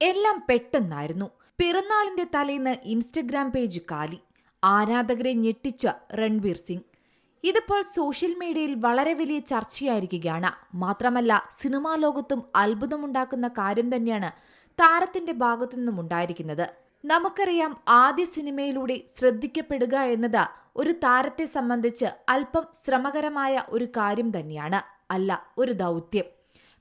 എല്ലാം പെട്ടെന്നായിരുന്നു. പിറന്നാളിന്റെ തലേന്ന് ഇൻസ്റ്റഗ്രാം പേജ് കാലി. ആരാധകരെ ഞെട്ടിച്ച രൺവീർ സിംഗ്. ഇതിപ്പോൾ സോഷ്യൽ മീഡിയയിൽ വളരെ വലിയ ചർച്ചയായിരിക്കുകയാണ്. മാത്രമല്ല, സിനിമാ ലോകത്തും അത്ഭുതമുണ്ടാക്കുന്ന കാര്യം തന്നെയാണ് താരത്തിന്റെ ഭാഗത്തു നിന്നും ഉണ്ടായിരിക്കുന്നത്. നമുക്കറിയാം, ആദ്യ സിനിമയിലൂടെ ശ്രദ്ധിക്കപ്പെടുക എന്നത് ഒരു താരത്തെ സംബന്ധിച്ച് അല്പം ശ്രമകരമായ ഒരു കാര്യം തന്നെയാണ്, അല്ല ഒരു ദൗത്യം.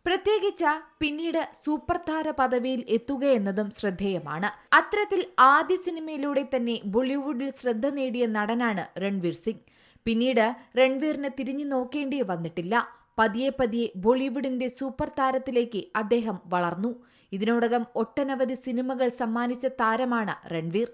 പ്രത്യേകിച്ച് പിന്നീട് സൂപ്പർ താര പദവിയിൽ എത്തുകയെന്നതും ശ്രദ്ധേയമാണ്. അത്തരത്തിൽ ആദ്യ സിനിമയിലൂടെ തന്നെ ബോളിവുഡിൽ ശ്രദ്ധ നേടിയ നടനാണ് രൺവീർ സിംഗ്. പിന്നീട് രൺവീറിന് തിരിഞ്ഞു നോക്കേണ്ടി വന്നിട്ടില്ല. പതിയെ പതിയെ ബോളിവുഡിന്റെ സൂപ്പർ താരത്തിലേക്ക് അദ്ദേഹം വളർന്നു. ഇതിനോടകം ഒട്ടനവധി സിനിമകൾ സമ്മാനിച്ച താരമാണ് രൺവീർ.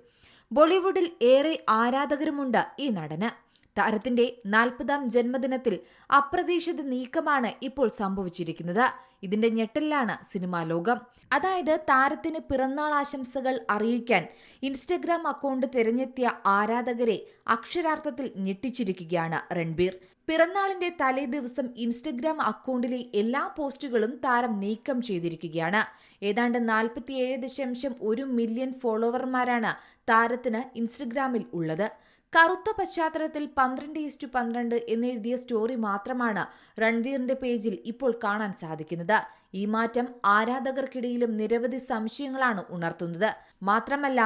ബോളിവുഡിൽ ഏറെ ആരാധകരുമുണ്ട് ഈ നടന്. താരത്തിന്റെ 40ാം ജന്മദിനത്തിൽ അപ്രതീക്ഷിത നീക്കമാണ് ഇപ്പോൾ സംഭവിച്ചിരിക്കുന്നത്. ഇതിന്റെ ഞെട്ടലിലാണ് സിനിമാ ലോകം. അതായത്, താരത്തിന് പിറന്നാൾ ആശംസകൾ അറിയിക്കാൻ ഇൻസ്റ്റഗ്രാം അക്കൗണ്ട് തിരഞ്ഞെത്തിയ ആരാധകരെ അക്ഷരാർത്ഥത്തിൽ ഞെട്ടിച്ചിരിക്കുകയാണ് രൺവീർ. പിറന്നാളിന്റെ തലേ ദിവസം ഇൻസ്റ്റഗ്രാം അക്കൗണ്ടിലെ എല്ലാ പോസ്റ്റുകളും താരം നീക്കം ചെയ്തിരിക്കുകയാണ്. ഏതാണ്ട് 47.1 മില്യൺ ഫോളോവർമാരാണ് താരത്തിന് ഇൻസ്റ്റഗ്രാമിൽ ഉള്ളത്. കറുത്ത പശ്ചാത്തലത്തിൽ 12:12 എന്നെഴുതിയ സ്റ്റോറി മാത്രമാണ് രൺവീറിന്റെ പേജിൽ ഇപ്പോൾ കാണാൻ സാധിക്കുന്നത്. ഈ മാറ്റം ആരാധകർക്കിടയിലും നിരവധി സംശയങ്ങളാണ് ഉണർത്തുന്നത്. മാത്രമല്ല,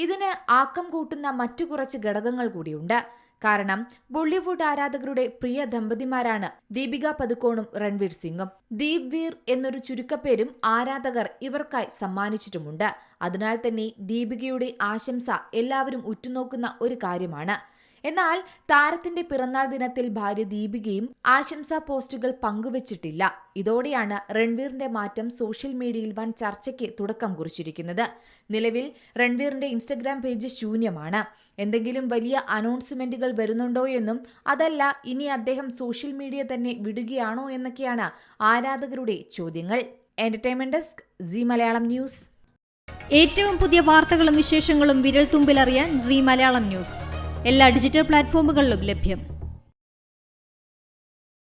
ഇതിന് ആക്കം കൂട്ടുന്ന മറ്റു കുറച്ച് ഘടകങ്ങൾ കൂടിയുണ്ട്. കാരണം ബോളിവുഡ് ആരാധകരുടെ പ്രിയ ദമ്പതിമാരാണ് ദീപിക പദുക്കോണും രൺവീർ സിംഗും. ദീപ് വീർ എന്നൊരു ചുരുക്കപ്പേരും ആരാധകർ ഇവർക്കായി സമ്മാനിച്ചിട്ടുമുണ്ട്. അതിനാൽ തന്നെ ദീപികയുടെ ആശംസ എല്ലാവരും ഉറ്റുനോക്കുന്ന ഒരു കാര്യമാണ്. എന്നാൽ താരത്തിന്റെ പിറന്നാൾ ദിനത്തിൽ ഭാര്യ ദീപികയും ആശംസാ പോസ്റ്റുകൾ പങ്കുവച്ചിട്ടില്ല. ഇതോടെയാണ് രൺവീറിന്റെ മാറ്റം സോഷ്യൽ മീഡിയയിൽ വൻ ചർച്ചയ്ക്ക് തുടക്കം കുറിച്ചിരിക്കുന്നത്. നിലവിൽ രൺവീറിന്റെ ഇൻസ്റ്റഗ്രാം പേജ് ശൂന്യമാണ്. എന്തെങ്കിലും വലിയ അനൗൺസ്മെന്റുകൾ വരുന്നുണ്ടോ എന്നും, അതല്ല ഇനി അദ്ദേഹം സോഷ്യൽ മീഡിയ തന്നെ വിടുകയാണോ എന്നൊക്കെയാണ് ആരാധകരുടെ ചോദ്യങ്ങൾ. Entertainment desk, Zee Malayalam news. ഏറ്റവും പുതിയ വാർത്തകളും വിശേഷങ്ങളും വിരൽ തുമ്പിലറിയാൻ സീ മലയാളം ന്യൂസ് എല്ലാ ഡിജിറ്റൽ പ്ലാറ്റ്ഫോമുകളിലും ലഭ്യം.